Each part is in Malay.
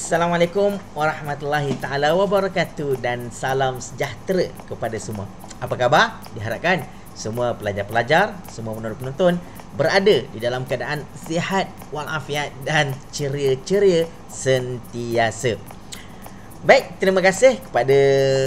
Assalamualaikum warahmatullahi taala wabarakatuh dan salam sejahtera kepada semua. Apa khabar? Diharapkan semua pelajar-pelajar, semua penonton berada di dalam keadaan sihat walafiat dan ceria-ceria sentiasa. Baik, terima kasih kepada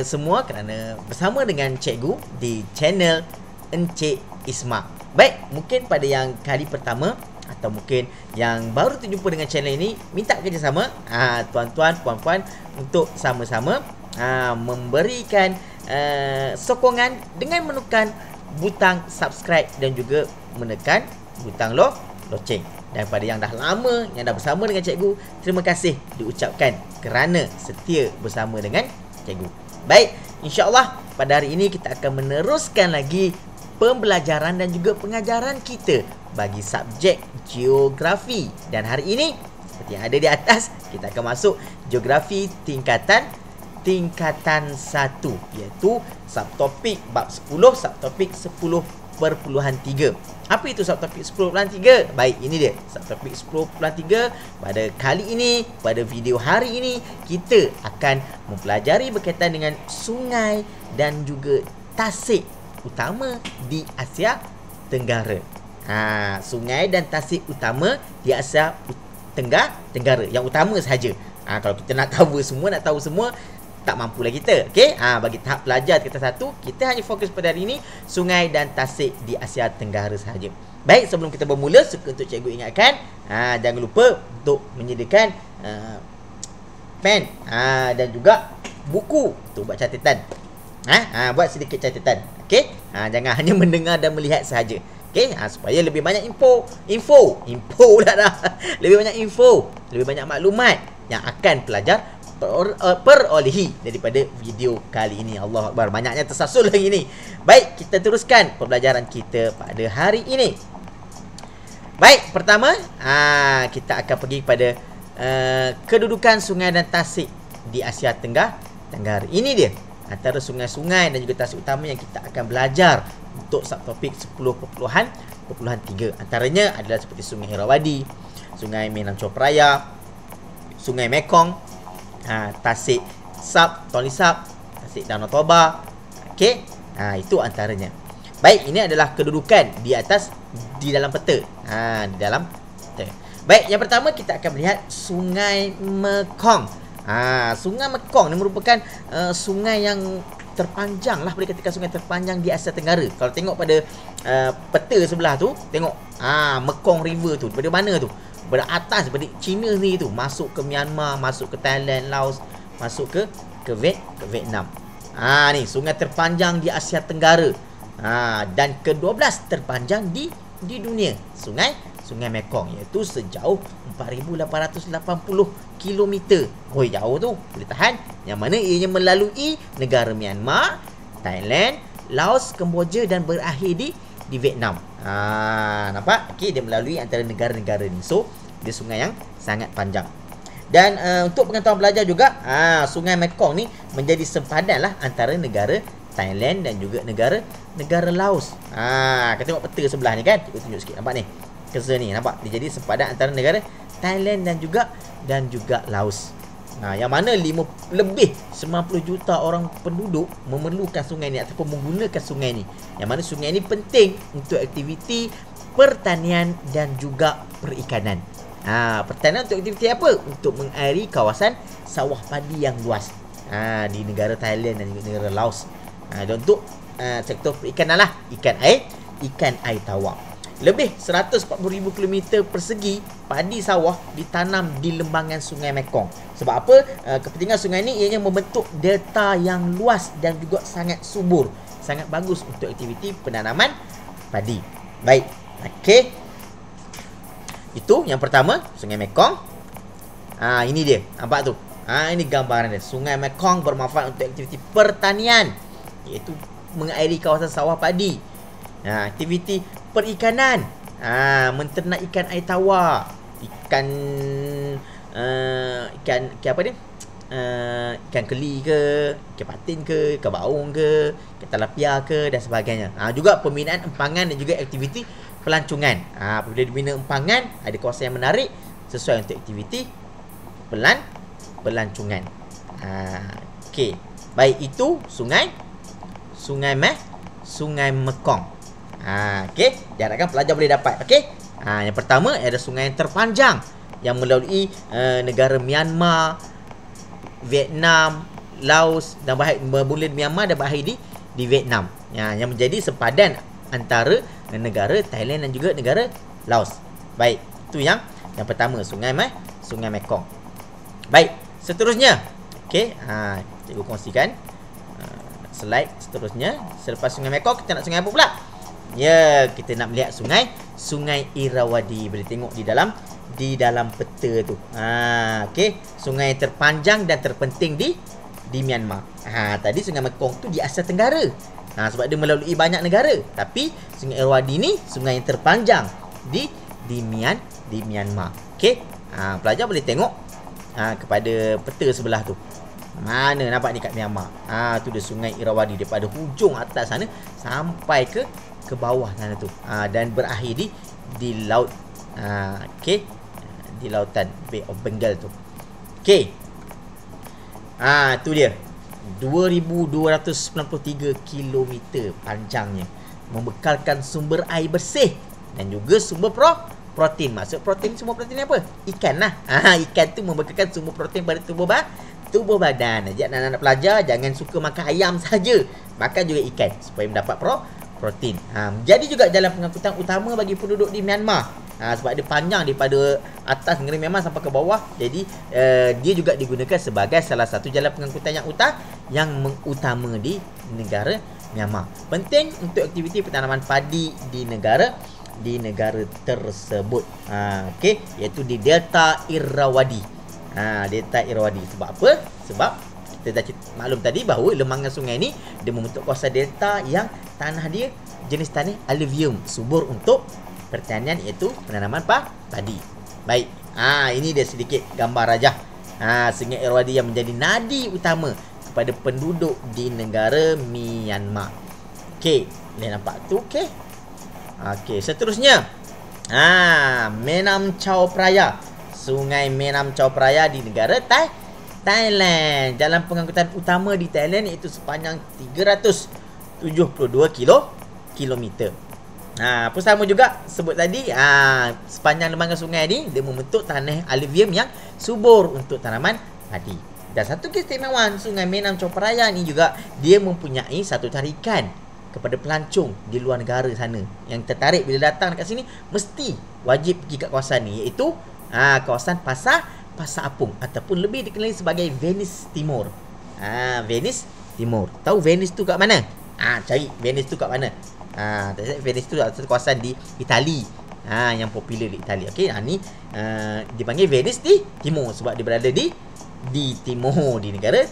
semua kerana bersama dengan cikgu di channel Encik Isma. Baik, mungkin pada yang kali pertama atau mungkin yang baru terjumpa dengan channel ini, minta kerjasama tuan-tuan, puan-puan untuk sama-sama memberikan sokongan dengan menekan butang subscribe dan juga menekan butang loceng. Dan pada yang dah lama, yang dah bersama dengan cikgu, terima kasih diucapkan kerana setia bersama dengan cikgu. Baik, insya-Allah pada hari ini kita akan meneruskan lagi pembelajaran dan juga pengajaran kita bagi subjek geografi. Dan hari ini seperti yang ada di atas, kita akan masuk geografi tingkatan 1, iaitu subtopik bab 10, subtopik 10.3. Apa itu subtopik 10.3? Baik, ini dia subtopik 10.3. Pada kali ini, pada video hari ini, kita akan mempelajari berkaitan dengan sungai dan juga tasik utama di Asia Tenggara. Sungai dan tasik utama di Asia Tenggara. Yang utama sahaja. Kalau kita nak cover semua, nak tahu semua, tak mampulah kita. Okey? Bagi tahap pelajar tingkatan 1, kita hanya fokus pada hari ini sungai dan tasik di Asia Tenggara sahaja. Baik, sebelum kita bermula, suka untuk cikgu ingatkan, jangan lupa untuk menyediakan pen dan juga buku untuk buat catatan. Buat sedikit catatan. Okey? Jangan hanya mendengar dan melihat sahaja. Okey? Supaya lebih banyak info pula dah. Lebih banyak info, lebih banyak maklumat yang akan pelajar perolehi daripada video kali ini. Allahu Akbar, banyaknya tersasul lagi ni. Baik, kita teruskan pembelajaran kita pada hari ini. Baik, pertama kita akan pergi kepada kedudukan sungai dan tasik di Asia Tenggara. Ini dia antara sungai-sungai dan juga tasik utama yang kita akan belajar untuk subtopik 10.3. Antaranya adalah seperti Sungai Irrawaddy, Sungai Menam Chao Phraya, Sungai Mekong, Tasik Sap, Tonle Sap, Tasik Danau Toba. Okey, itu antaranya. Baik, ini adalah kedudukan di atas di dalam peta. Di dalam peta. Baik, yang pertama kita akan melihat Sungai Mekong. Sungai Mekong ni merupakan sungai yang terpanjang lah, boleh katakan sungai terpanjang di Asia Tenggara. Kalau tengok pada peta sebelah tu, tengok Mekong River tu daripada mana tu? Pada atas, pada China ni tu, masuk ke Myanmar, masuk ke Thailand, Laos, masuk ke Vietnam. Ni sungai terpanjang di Asia Tenggara. Dan ke-12 terpanjang di dunia, Sungai Mekong, iaitu sejauh 4,880 km. Jauh tu, boleh tahan. Yang mana ianya melalui negara Myanmar, Thailand, Laos, Kemboja dan berakhir di Vietnam. Nampak? Okey, dia melalui antara negara-negara ni. So, dia sungai yang sangat panjang. Dan untuk pengetahuan pelajar juga, Sungai Mekong ni menjadi sempadan lah antara negara Thailand dan juga negara Laos. Kita tengok peta sebelah ni kan. Kita tunjuk sikit, nampak ni. Cursor ni, nampak? Dia jadi sempadan antara negara Thailand dan juga Laos. Yang mana lebih 90 juta orang penduduk memerlukan sungai ni ataupun menggunakan sungai ni. Yang mana sungai ni penting untuk aktiviti pertanian dan juga perikanan. Pertanian untuk aktiviti apa? Untuk mengairi kawasan sawah padi yang luas di negara Thailand dan juga negara Laos. Dan untuk sektor perikanan lah, ikan air tawar. Lebih 140,000 km persegi padi sawah ditanam di lembangan Sungai Mekong. Sebab apa? Kepentingan sungai ni ianya membentuk delta yang luas dan juga sangat subur. Sangat bagus untuk aktiviti penanaman padi. Baik. Okey. Itu yang pertama, Sungai Mekong. Ini dia. Nampak tu? Ini gambaran dia. Sungai Mekong bermanfaat untuk aktiviti pertanian, iaitu mengairi kawasan sawah padi. Aktiviti perikanan, menternak ikan air tawar, ikan apa dia? Ikan keli ke, ikan patin ke, ikan baung ke, ikan tilapia ke dan sebagainya. Juga pembinaan empangan dan juga aktiviti pelancongan. Apabila dibina empangan, ada kawasan yang menarik sesuai untuk aktiviti pelancongan. Okey. Baik, itu Sungai Mekong. Okey, diharapkan pelajar boleh dapat. Okey. Yang pertama ada sungai yang terpanjang yang melalui negara Myanmar, Vietnam, Laos dan bermula di Myanmar dan berakhir di Vietnam. Yang menjadi sempadan antara negara Thailand dan juga negara Laos. Baik, itu yang pertama, Sungai Mekong. Baik, seterusnya. Okey, cikgu kongsikan slide seterusnya. Selepas Sungai Mekong, kita nak sungai apa pula? Ya, kita nak melihat Sungai Irrawaddy. Boleh tengok di dalam peta tu. Okey, sungai terpanjang dan terpenting di Myanmar. Tadi Sungai Mekong tu di Asia Tenggara. Sebab dia melalui banyak negara. Tapi Sungai Irrawaddy ni sungai yang terpanjang di Myanmar. Okey. Pelajar boleh tengok kepada peta sebelah tu. Mana nampak ni kat Myanmar. Tu dia Sungai Irrawaddy daripada hujung atas sana sampai ke bawah sana tu. Dan berakhir di laut. Okey. Di lautan Bay of Bengal tu. Okey. Tu dia. 2293 km panjangnya. Membekalkan sumber air bersih dan juga sumber protein. Maksud protein, semua protein ni apa? Ikan lah. Ikan tu membekalkan sumber protein pada tubuh badan. Jadi anak-anak pelajar jangan suka makan ayam saja. Makan juga ikan supaya mendapat protein. Jadi juga jalan pengangkutan utama bagi penduduk di Myanmar. Sebab dia panjang daripada atas negeri Myanmar sampai ke bawah. Jadi dia juga digunakan sebagai salah satu jalan pengangkutan yang utama di negara Myanmar. Penting untuk aktiviti penanaman padi di negara tersebut. Okey, iaitu di Delta Irrawaddy. Delta Irrawaddy. Sebab apa? Sebab kita dah maklum tadi bahawa lembangan sungai ni dia membentuk kawasan delta yang tanah dia jenis tanah alluvium, subur untuk pertanian, iaitu penanaman padi. Baik. Ini dia sedikit gambar rajah. Sungai Irrawaddy yang menjadi nadi utama kepada penduduk di negara Myanmar. Okey, boleh nampak tu. Okey. Okey, seterusnya. Menam Chao Phraya. Sungai Menam Chao Phraya di negara Thailand. Jalan pengangkutan utama di Thailand iaitu sepanjang 372 kilometer. Apa sama juga sebut tadi, sepanjang lembangan sungai ni dia membentuk tanah alluvium yang subur untuk tanaman padi. Dan satu keistimewaan Sungai Menam Chao Phraya ni juga, dia mempunyai satu tarikan kepada pelancong di luar negara sana. Yang tertarik bila datang dekat sini mesti wajib pergi kat kawasan ni, iaitu kawasan Pasar Apung ataupun lebih dikenali sebagai Venice Timur. Venice Timur. Tahu Venice tu kat mana? Cari Venice tu kat mana? Venice tu adalah kawasan di Itali. Yang popular di Itali. Okey, ni dipanggil Venice di Timur sebab dia berada di timur di negara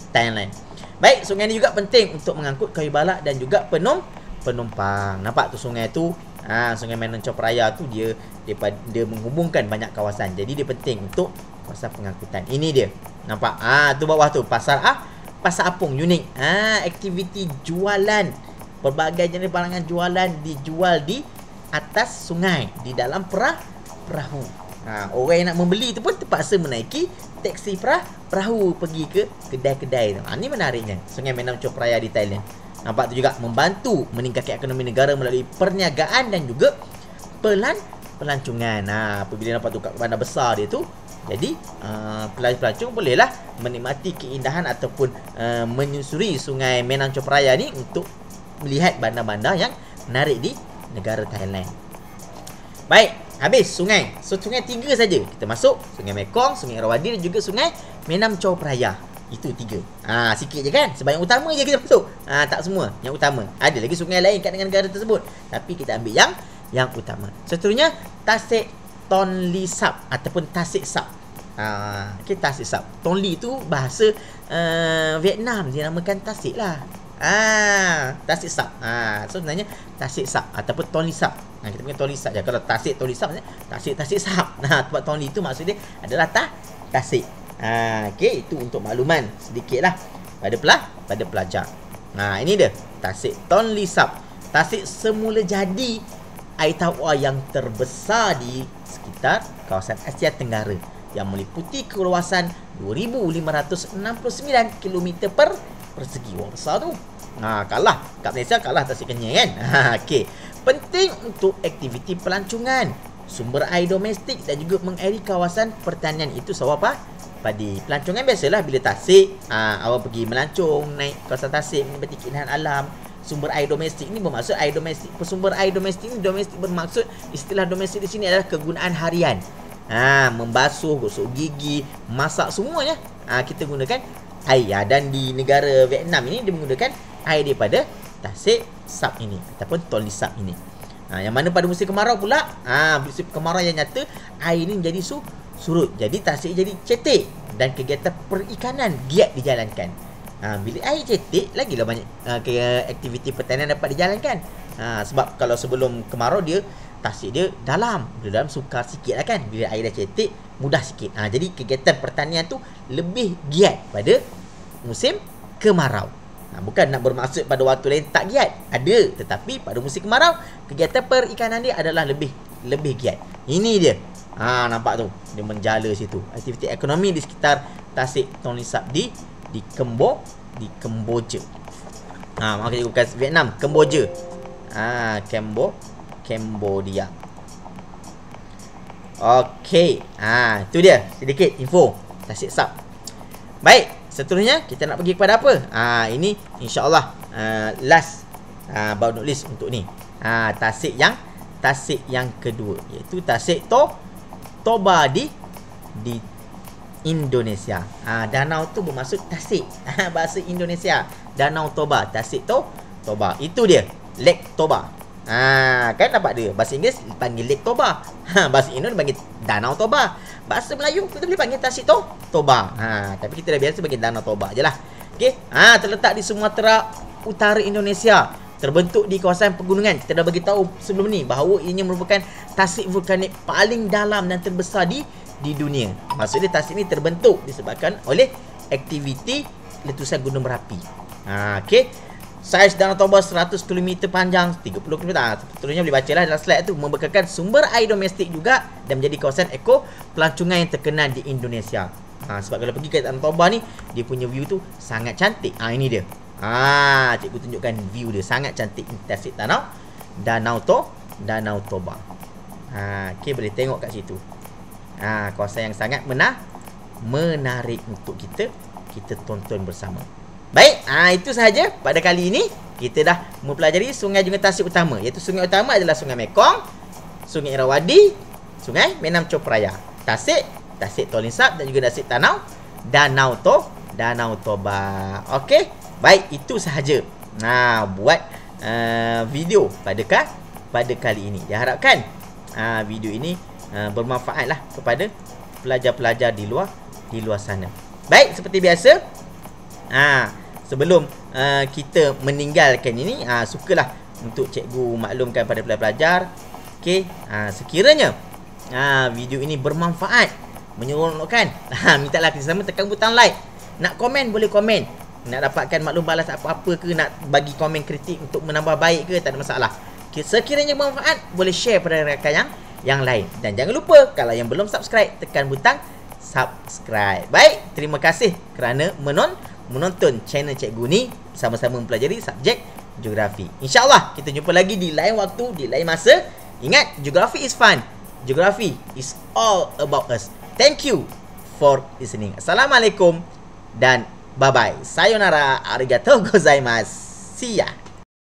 Thailand. Baik, sungai ni juga penting untuk mengangkut kayu balak dan juga penumpang. Nampak tu sungai tu? Sungai Menam Chao Phraya tu dia menghubungkan banyak kawasan. Jadi dia penting untuk kawasan pengangkutan. Ini dia. Nampak? Tu bawah tu Pasar Apung, unik. Aktiviti jualan. Berbagai jenis barangan jualan dijual di atas sungai, di dalam perahu. Orang yang nak membeli tu pun terpaksa menaiki teksi perahu pergi ke kedai-kedai tu. Ni menariknya Sungai Menam Chao Phraya di Thailand. Nampak tu juga membantu meningkatkan ekonomi negara melalui perniagaan dan juga pelancongan. Apabila nampak tu kat bandar besar dia tu, jadi pelancong bolehlah menikmati keindahan ataupun menyusuri Sungai Menam Chao Phraya ni untuk melihat bandar-bandar yang menarik di negara Thailand. Baik, habis sungai. So sungai 3 saja. Kita masuk Sungai Mekong, Sungai Irrawaddy dan juga Sungai Menam Chao Phraya. Itu 3. Sikit je kan? Sebab yang utama je kita masuk. Tak semua, yang utama. Ada lagi sungai lain kat negara tersebut, tapi kita ambil yang utama. Seterusnya Tasik Tonle Sap ataupun Tasik Sap. Okay, Tasik Sap. Tonle tu bahasa Vietnam, dia namakan Tasik lah. Tasik Sap. So sebenarnya Tasik Sap ataupun Tonle Sap. Kita panggil Tonle Sap je. Kalau Tasik Tonle Sap, Tasik Sap. Tempat Tonle tu maksudnya adalah Tasik. Okey, itu untuk makluman sedikit lah pada pelajar. Ini dia Tasik Tonle Sap. Tasik semula jadi air tawar yang terbesar di sekitar kawasan Asia Tenggara. yang meliputi keluasan 2,569 km persegi. Wah, besar tu. Kalah kat Malaysia, kalah Tasik Kenyir kan. Okey. Penting untuk aktiviti pelancongan, sumber air domestik dan juga mengairi kawasan pertanian. Itu sawah apa? Padi. Pelancongan biasalah bila Tasik, awak pergi melancong naik kawasan Tasik, menikmati keindahan alam. Sumber air domestik ni bermaksud air domestik. Sumber air domestik ni, domestik bermaksud, istilah domestik di sini adalah kegunaan harian. Membasuh, gosok gigi, masak, semuanya kita gunakan air. Dan di negara Vietnam ini dia menggunakan air daripada Tasik Sap ini ataupun Tonle Sap ini. Yang mana pada musim kemarau pula, musim kemarau yang nyata, air ini menjadi surut. Jadi Tasik jadi cetek dan kegiatan perikanan giat dijalankan. Bila air cetek, lagilah banyak aktiviti pertanian dapat dijalankan. Sebab kalau sebelum kemarau Tasik dia dalam sukar sikit lah kan. Bila air dah cetek, mudah sikit. Jadi kegiatan pertanian tu lebih giat pada musim kemarau. Bukan nak bermaksud pada waktu lain tak giat. Ada, tetapi pada musim kemarau kegiatan perikanan dia adalah lebih giat. Ini dia. Nampak tu, dia menjala situ. Aktiviti ekonomi di sekitar Tasik Tonle Sap di Kemboja. Maaf kita bukan Vietnam, Kemboja. Cambodia. Okey. Itu dia sedikit info Tasik Sap. Baik, seterusnya kita nak pergi kepada apa? Ini insya-Allah last bau list untuk ni. Tasik yang kedua, iaitu Tasik Toba di Indonesia. Danau tu bermaksud Tasik. Bahasa Indonesia, Danau Toba, Tasik Toba. Itu dia, Lake Toba. Kan nampak dia. Bahasa Inggeris panggil Lake Toba. Bahasa Indonesia panggil Danau Toba. Bahasa Melayu kita boleh panggil Tasik Toba. Tapi kita dah biasa panggil Danau Toba je lah. Okey. Terletak di Sumatera Utara Indonesia. Terbentuk di kawasan pegunungan. Kita dah bagi tahu sebelum ni bahawa ini merupakan tasik vulkanik paling dalam dan terbesar di dunia. Maksudnya tasik ni terbentuk disebabkan oleh aktiviti letusan gunung berapi. Okey. Saiz Danau Toba 100 km panjang, 30 km. Seterusnya boleh bacalah dalam slide tu. Membekalkan sumber air domestik juga dan menjadi kawasan eko pelancongan yang terkenal di Indonesia. Sebab kalau pergi ke Danau Toba ni, dia punya view tu sangat cantik. Ini dia. Cikgu tunjukkan view dia sangat cantik. Tasik Danau Toba. Okey, boleh tengok kat situ. Kawasan yang sangat menarik untuk kita tonton bersama. Baik, itu sahaja pada kali ini. Kita dah mempelajari sungai Junga Tasik utama, iaitu sungai utama adalah Sungai Mekong, Sungai Irrawaddy, Sungai Menam Copraya, Tasik Tonle Sap dan juga Tasik Danau Toba. Okey, baik, itu sahaja buat video pada kali ini. Diharapkan video ini bermanfaatlah kepada pelajar-pelajar di luar sana. Baik, seperti biasa, sebelum kita meninggalkan ini, sukalah untuk cikgu maklumkan pada pelajar-pelajar, okey, sekiranya video ini bermanfaat, menyeronokkan, mintalah kita sama tekan butang like. Nak komen boleh komen, nak dapatkan maklum balas apa-apa ke, nak bagi komen kritik untuk menambah baik ke, tak ada masalah. Sekiranya bermanfaat, boleh share pada rakan yang lain. Dan jangan lupa, kalau yang belum subscribe, tekan butang subscribe. Baik, terima kasih kerana menonton channel cikgu ni sama-sama mempelajari subjek geografi. InsyaAllah kita jumpa lagi di lain waktu, di lain masa. Ingat, geografi is fun. Geografi is all about us. Thank you for listening. Assalamualaikum dan bye-bye. Sayonara, arigatou gozaimasu. See ya.